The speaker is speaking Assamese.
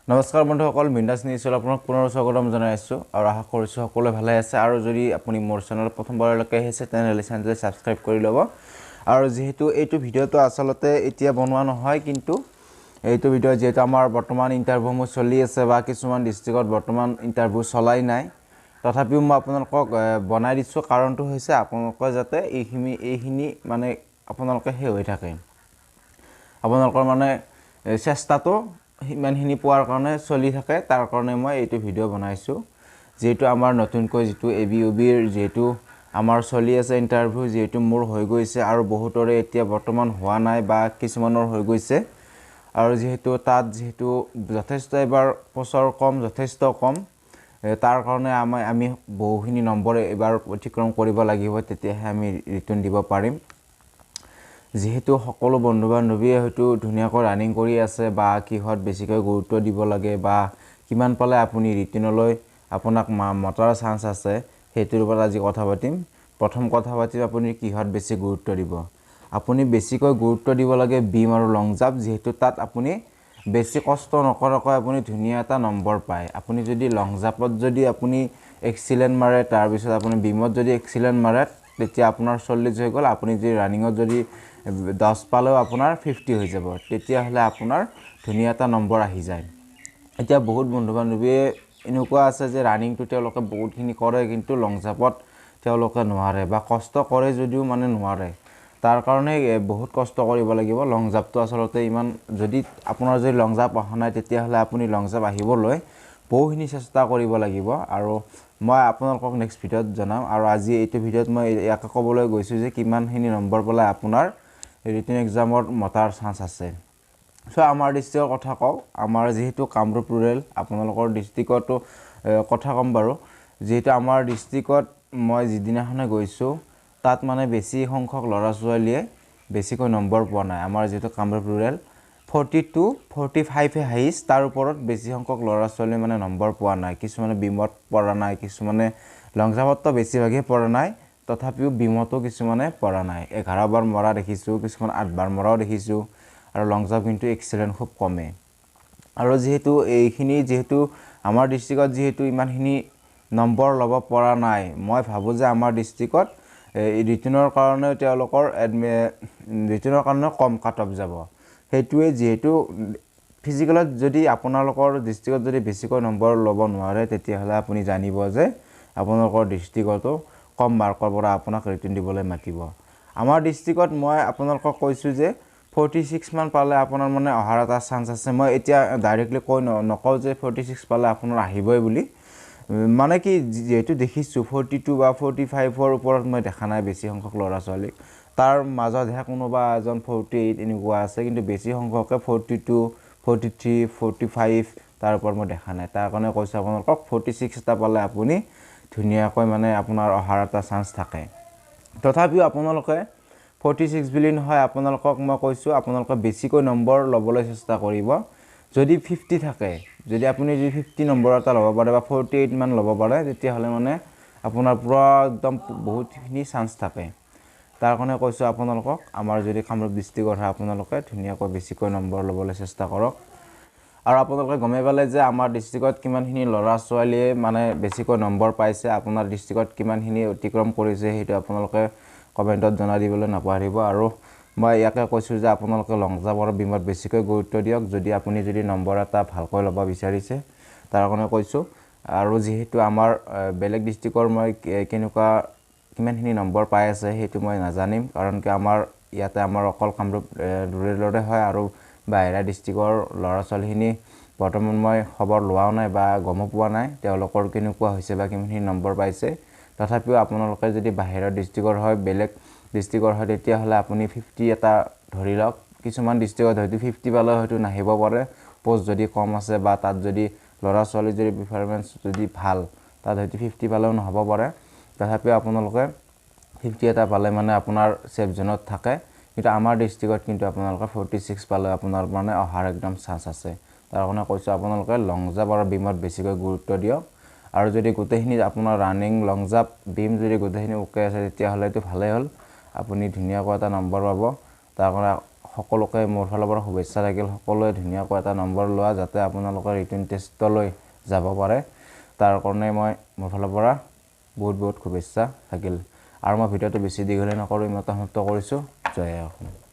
নমস্কাৰ বন্ধুসকল বিন্দাস নিউজলৈ আপোনাক পুনৰ স্বাগতম জনাইছো আৰু আশা কৰিছো সকলোৱে ভালে আছে আৰু যদি আপুনি মোৰ চেনেল প্ৰথমবাৰলৈকে আহিছে তেনেহলে চেনেলটো সাবস্ক্ৰাইব কৰি ল'ব আৰু যেহেতু এইটো ভিডিওটো আসলতে এতিয়া বনোৱা নহয় কিন্তু এইটো ভিডিও যেহেতু আমাৰ বৰ্তমান ইন্টাৰভিউ চলি আছে বা কিছুমান ডিস্ট্ৰিক্টত বৰ্তমান ইন্টাৰভিউ চলাই নাই তথাপিও মই আপোনালোকক বনাই দিছো কাৰণটো হৈছে আপোনালোকে যাতে এইখিনি মানে আপোনালোকে হে হৈ থাকে আপোনালোকৰ মানে চেষ্টাটো ইমানখিনি পোৱাৰ কাৰণে চলি থাকে তাৰ কাৰণে মই এইটো ভিডিও বনাইছো যেটো আমাৰ নতুনকৈ যেটো এবিওবিৰ যেটো আমাৰ চলি আছে ইন্টাৰভিউ যেটো মোৰ হৈ গৈছে আৰু বহুতৰে এতিয়া বৰ্তমান হোৱা নাই বা কিছুমানৰ হৈ গৈছে আৰু যেহেতু তাত যেহেতু যথেষ্ট এবাৰ পছৰ কম যথেষ্ট কম তাৰ কাৰণে আমি বহুখিনি নম্বৰ এবাৰ অতিক্ৰম কৰিব লাগিব তেতিয়াহে আমি ৰিটাৰ্ণ দিব পাৰিম যেহেতু সকলো বন্ধু-বান্ধৱীয়ে হয়তো ধুনিয়াকৈ ৰানিং কৰি আছে বা কিহত বেছিকৈ গুৰুত্ব দিব লাগে বা কিমান পালে আপুনি ৰিটাৰ্ণলৈ আপোনাক মটাৰ চান্স আছে হেতুৰ ওপৰত আজি কথা পাতিম প্ৰথম কথা পাতিম আপুনি কিহত বেছি গুৰুত্ব দিব আপুনি বেছিকৈ গুৰুত্ব দিব লাগে বিম আৰু লং জাম্প যেহেতু তাত আপুনি বেছি কষ্ট নকৰাকৈ আপুনি ধুনিয়া এটা নম্বৰ পায় আপুনি যদি লং জাম্পত যদি আপুনি এক্সিলেন্ট মাৰে তাৰ পিছত আপুনি বিমত যদি এক্সিলেন্ট মাৰে তেতিয়া আপোনাৰ 40 হৈ গল আপুনি যদি ৰানিংত যদি 10 পালেও আপোনাৰ 50 হৈ যাব তেতিয়া হলে আপোনাৰ ধুনিয়া এটা নম্বৰ আহি যায় এতিয়া বহুত বন্ধু-বান্ধৱীয়ে এনেকুৱা আছে যে ৰানিংটো তেওঁলোকে বহুতখিনি কৰে কিন্তু লং জাম্পত তেওঁলোকে নোৱাৰে বা কষ্ট কৰে যদিও মানে নোৱাৰে তাৰ কাৰণে বহুত কষ্ট কৰিব লাগিব লং জাম্পটো আসলতে ইমান যদি আপোনাৰ যদি লং জাম্প অহা নাই তেতিয়া হলে আপুনি লং জাম্প আহিবলৈ বহুখিনি চেষ্টা কৰিব লাগিব আৰু মই আপোনালোকক নেক্সট ভিডিওত জনাম আৰু আজি এইটো ভিডিওত মই ইয়াক ক'বলৈ গৈছো যে কিমানখিনি নম্বৰ পালে আপোনাৰ ৰিটেন এক্সামৰ মটাৰ চান্স আছে সো আমাৰ ডিস্ট্ৰিক্টৰ কথা কও আমাৰ যেহেতু কামৰূপ ৰুৰেল আপোনালোকৰ ডিস্ট্ৰিক্টটো কথা কম বাৰু যেহেতু আমাৰ ডিস্ট্ৰিক্টত মই যিদিনাখনে গৈছো তাত মানে বেছি সংখ্যক লৰা ছোৱালীয়ে বেছিকৈ নম্বৰ পোৱা নাই আমাৰ যেহেতু কামৰূপ ৰুৰেল 42 45 এ হাইছ তাৰ ওপৰত বেছি সংখ্যক লৰা ছোৱালী মানে নম্বৰ পোৱা নাই কিছুমানে বিমত পৰা নাই কিছুমানে লং জাম্পত বেছি ভাগে পৰা নাই তথাপিও বিমতো কিছুমানে পৰা নাই 11 বাৰ মৰা দেখিছো কিছুমান 8 বাৰ মৰাও দেখিছো আৰু লং জাম্প কিন্তু এক্সিলেন্ট খুব কমে আৰু যেহেতু এইখিনি যেহেতু আমাৰ ডিস্ট্ৰিক্টত যেহেতু ইমানখিনি নম্বৰ লব পৰা নাই মই ভাবো যে আমাৰ ডিস্ট্ৰিক্টত ৰিটেনৰ কাৰণে তেওঁলোকৰ ৰিটেনৰ কাৰণে কম কাট অফ যাব হেতুৱে যেহেতু ফিজিকেলত যদি আপোনালোকৰ ডিস্ট্ৰিক্টত যদি বেছিকৈ নম্বৰ লব নোৱাৰে তেতিয়া হলে আপুনি জানিব যে আপোনালোকৰ ডিস্ট্ৰিক্টতো কম মাৰ্কৰ পৰা আপোনাক ৰিটেন দিবলৈ মাতিব আমাৰ ডিস্ট্ৰিক্টত মই আপোনালোকক কৈছো যে 46 মান পালে আপোনাৰ মানে অহাৰ এটা চান্স আছে মই এতিয়া ডাইৰেক্টলি কৈ নকও যে 46 পালে আপোনাৰ আহিবই বুলি মানে কি যেহেতু দেখিছো 42 বা 45 ৰ ওপৰত মই দেখা নাই বেছি সংখ্যক লৰা ছোৱালী তাৰ মাজত হে কোনোবা এজন 48 এনেকুৱা আছে কিন্তু বেছি সংখ্যকে 42 43 45 তাৰ ওপৰত মই দেখা নাই তাৰ কাৰণে কৈছো আপোনালোকক 46 টা পালে আপুনি ধুনিয়াকৈ মানে আপোনাৰ অহাৰ এটা চান্স থাকে তথাপিও আপোনালোকে 46 বুলি নহয় আপোনালোকক মই কৈছো আপোনালোকে বেছিকৈ নম্বৰ লবলৈ চেষ্টা কৰিব যদি 50 থাকে যদি আপুনি যদি 50 নম্বৰ এটা লব পাৰে বা 48 মান লব পাৰে তেতিয়া হলে মানে আপোনাৰ পুৰা একদম বহুতখিনি চান্স থাকে তাৰ কাৰণে কৈছো আপোনালোকক আমাৰ যদি কামৰূপ ডিস্ট্ৰিক্টৰ হয় আপোনালোকে ধুনিয়াকৈ বেছিকৈ নম্বৰ লবলৈ চেষ্টা কৰক আৰু আপোনালোকে গমে পালে যে আমাৰ ডিস্ট্ৰিক্টত কিমানখিনি লৰা ছোৱালীয়ে মানে বেছিকৈ নম্বৰ পাইছে আপোনাৰ ডিস্ট্ৰিক্টত কিমানখিনি অতিক্ৰম কৰিছে হেতু আপোনালোকে কমেন্টত জনাই দিবলৈ নাপাহৰিব আৰু মই ইয়াকে কৈছো যে আপোনালোকে লং জাম্প আৰু বিমত বেছিকৈ গুৰুত্ব দিয়ক যদি আপুনি যদি নম্বৰ এটা ভালকৈ লব বিচাৰিছে তাৰ কাৰণে কৈছো আৰু যেহেতু আমাৰ বেলেগ ডিস্ট্ৰিক্টৰ মই কেনেকুৱা কিমানখিনি নম্বৰ পাই আছে হেতু মই নাজানিম কাৰণ কি আমাৰ ইয়াতে আমাৰ অকল কামৰূপ ৰুৰেলৰে হয় আৰু বাহিৰা ডিস্ট্ৰিক্টৰ লৰা ছোৱালীখিনি বৰ্তমান মই খবৰ লোৱাও নাই বা গম পোৱা নাই তেওঁলোকৰ কেনেকুৱা হৈছে বা কিমানখিনি নম্বৰ পাইছে তথাপিও আপোনালোকে যদি বাহিৰৰ ডিস্ট্ৰিক্টৰ হয় বেলেগ ডিস্ট্ৰিক্টৰ হয় তেতিয়া হলে আপুনি 50 এটা ধৰি লওক কিছুমান ডিস্ট্ৰিক্টত হয়তো 50 পালে হয়তো নাহিব পাৰে পোষ্ট যদি কম আছে বা তাত যদি লৰা ছোৱালী যদি পাৰফৰম্যান্স যদি ভাল তাত হয়তো 50 পালেও নহব পাৰে তথাপিও আপোনালোকে 50 এটা পালে মানে আপোনাৰ সেফ জোনত থাকে কিন্তু আমাৰ ডিস্ট্ৰিক্টত কিন্তু আপোনালোকে 46 পালে আপোনাৰ মানে অহাৰ একদম চান্স আছে তাৰ কাৰণে কৈছো আপোনালোকে লং জাম্প আৰু বিমত বেছিকৈ গুৰুত্ব দিয়ক আৰু যদি গোটেইখিনি আপোনাৰ ৰানিং লং জাম্প বিম যদি গোটেইখিনি ওকে আছে তেতিয়া হলে তো ভালে হল আপুনি ধুনিয়াকৈ এটা নম্বৰ পাব তাৰ কাৰণে সকলোকে মোৰ ফালৰ পৰা শুভেচ্ছা থাকিল সকলোৱে ধুনীয়াকৈ এটা নম্বৰ লোৱা যাতে আপোনালোকে ৰিটেন টেষ্টলৈ যাব পাৰে তাৰ কাৰণে মই মোৰ ফালৰ পৰা বহুত শুভেচ্ছা থাকিল আৰু মই ভিডিঅ'টো বেছি দীঘলীয়া নকৰি মই সমাপ্ত কৰিছোঁ জয় অসম